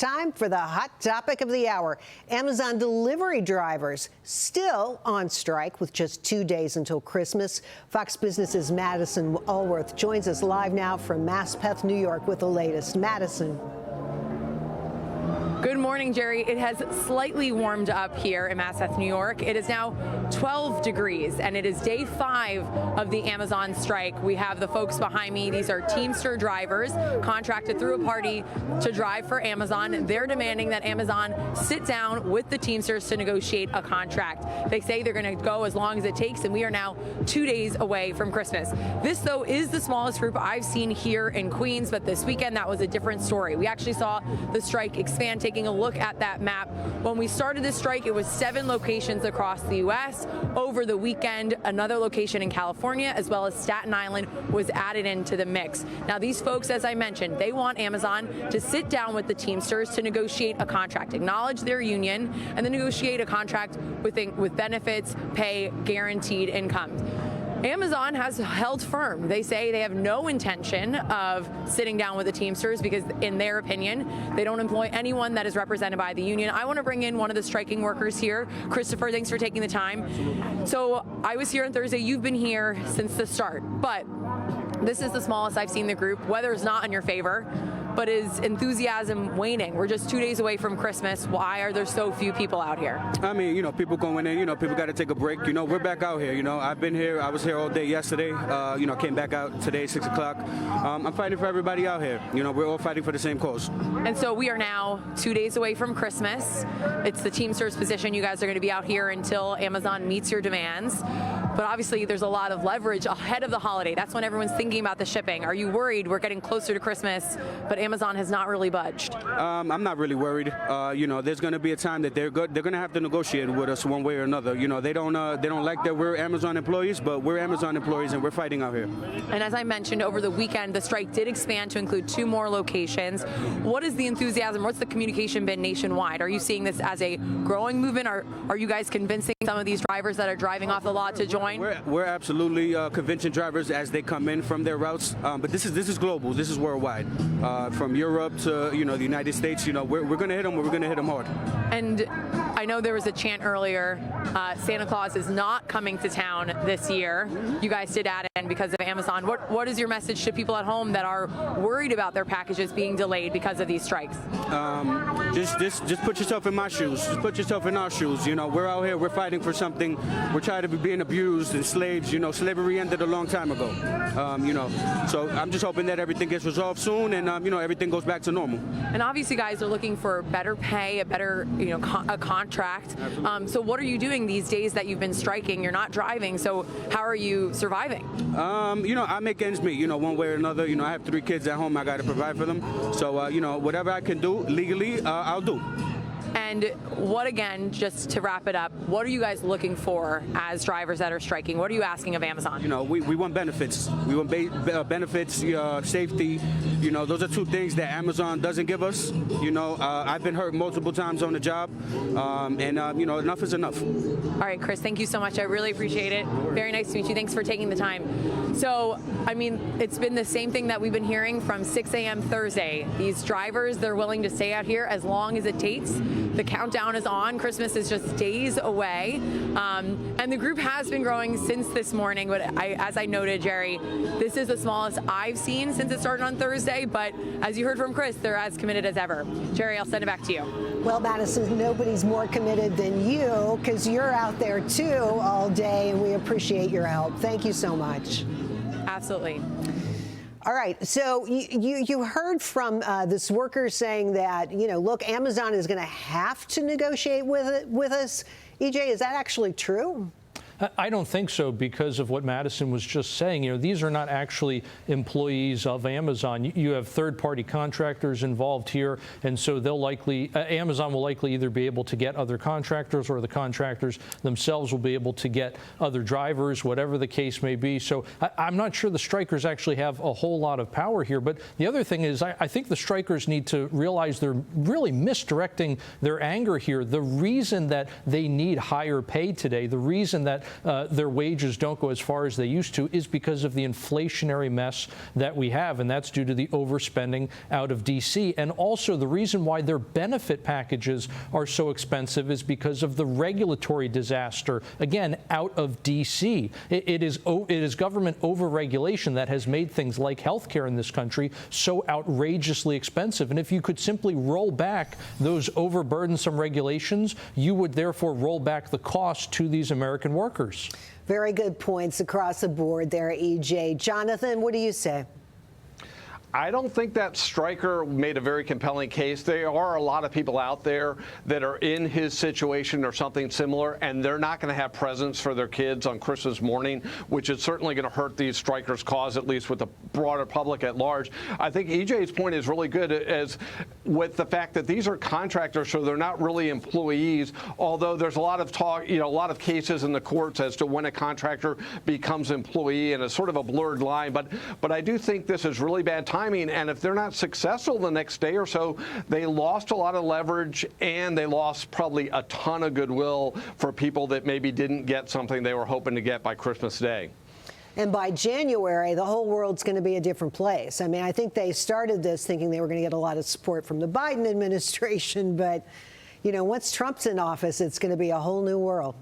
time for the hot topic of the hour. Amazon delivery drivers still on strike with just 2 days until Christmas. Fox Business's Madison Allworth joins us live now from Maspeth, New York with the latest. Madison. Good morning, Jerry. It has slightly warmed up here in Maspeth, New York. It is now 12 degrees, and it is day 5 of the Amazon strike. We have the folks behind me. These are Teamster drivers contracted through a party to drive for Amazon. They're demanding that Amazon sit down with the Teamsters to negotiate a contract. They say they're going to go as long as it takes, and we are now 2 days away from Christmas. This, though, is the smallest group I've seen here in Queens, but this weekend that was a different story. We actually saw the strike expand. Taking a look at that map, when we started this strike, it was 7 locations across the U.S. Over the weekend, another location in California, as well as Staten Island, was added into the mix. Now, these folks, as I mentioned, they want Amazon to sit down with the Teamsters to negotiate a contract, acknowledge their union, and then negotiate a contract with benefits, pay, guaranteed income. Amazon has held firm. They say they have no intention of sitting down with the Teamsters because, in their opinion, they don't employ anyone that is represented by the union. I want to bring in one of the striking workers here. Christopher, thanks for taking the time. So I was here on Thursday. You've been here since the start, but this is the smallest I've seen the group. Weather's not in your favor, but is enthusiasm waning? We're just 2 days away from Christmas. Why are there so few people out here? I mean, people going in, people got to take a break. We're back out here. I've been here. I was here all day yesterday. Came back out today, 6 o'clock. I'm fighting for everybody out here. We're all fighting for the same cause. And so we are now 2 days away from Christmas. It's the Teamsters position. You guys are going to be out here until Amazon meets your demands. But obviously, there's a lot of leverage ahead of the holiday. That's when everyone's thinking about the shipping. Are you worried we're getting closer to Christmas, but Amazon has not really budged? I'm not really worried. There's going to be a time that they're going to have to negotiate with us one way or another. They don't like that we're Amazon employees, but we're Amazon employees and we're fighting out here. And as I mentioned, over the weekend, the strike did expand to include 2 more locations. What is the enthusiasm? What's the communication been nationwide? Are you seeing this as a growing movement? Are you guys convincing some of these drivers that are driving off the lot to join? We're absolutely convincing drivers as they come in from their routes. But this is global. This is worldwide. From Europe to the United States, we're going to hit them. We're going to hit them hard. And I know there was a chant earlier. Santa Claus is not coming to town this year. You guys did add in because of Amazon. What is your message to people at home that are worried about their packages being delayed because of these strikes? Just put yourself in my shoes. Just put yourself in our shoes. We're out here. We're fighting for something. We're tired of being abused and slaves. Slavery ended a long time ago. So I'm just hoping that everything gets resolved soon and everything goes back to normal. And obviously, guys are looking for better pay, a better a contract. So what are you doing these days that you've been striking? You're not driving, so how are you surviving? I make ends meet. One way or another. I have 3 kids at home. I got to provide for them. So whatever I can do legally, I'll do. And what, again, just to wrap it up, what are you guys looking for as drivers that are striking? What are you asking of Amazon? We want benefits. We want benefits, safety. Those are 2 things that Amazon doesn't give us. I've been hurt multiple times on the job, and enough is enough. All right, Chris, thank you so much. I really appreciate it. Very nice to meet you. Thanks for taking the time. So, it's been the same thing that we've been hearing from 6 a.m. Thursday. These drivers, they're willing to stay out here as long as it takes. The countdown is on. Christmas is just days away. And the group has been growing since this morning. But as I noted, Jerry, this is the smallest I've seen since it started on Thursday. But as you heard from Chris, they're as committed as ever. Jerry, I'll send it back to you. Well, Madison, nobody's more committed than you because you're out there, too, all day. And we appreciate your help. Thank you so much. Absolutely. All right. So you heard from this worker saying that, look, Amazon is going to have to negotiate with us. EJ, is that actually true? I don't think so because of what Madison was just saying. These are not actually employees of Amazon. You have third-party contractors involved here, and so they'll likely, Amazon will likely either be able to get other contractors or the contractors themselves will be able to get other drivers, whatever the case may be. So I'm not sure the strikers actually have a whole lot of power here. But the other thing is I think the strikers need to realize they're really misdirecting their anger here. The reason that they need higher pay today, the reason that their wages don't go as far as they used to is because of the inflationary mess that we have, and that's due to the overspending out of D.C. And also the reason why their benefit packages are so expensive is because of the regulatory disaster, again, out of D.C. It is government overregulation that has made things like health care in this country so outrageously expensive. And if you could simply roll back those overburdensome regulations, you would therefore roll back the cost to these American workers. Very good points across the board there, EJ. Jonathan, what do you say? I don't think that striker made a very compelling case. There are a lot of people out there that are in his situation or something similar, and they're not going to have presents for their kids on Christmas morning, which is certainly going to hurt these strikers' cause, at least with the broader public at large. I think EJ's point is really good, as with the fact that these are contractors, so they're not really employees, although there's a lot of talk, a lot of cases in the courts as to when a contractor becomes employee, and it's sort of a blurred line. But I do think this is really bad timing. And if they're not successful the next day or so, they lost a lot of leverage, and they lost probably a ton of goodwill for people that maybe didn't get something they were hoping to get by Christmas Day. And by January, the whole world's going to be a different place. I mean, I think they started this thinking they were going to get a lot of support from the Biden administration. But, once Trump's in office, it's going to be a whole new world.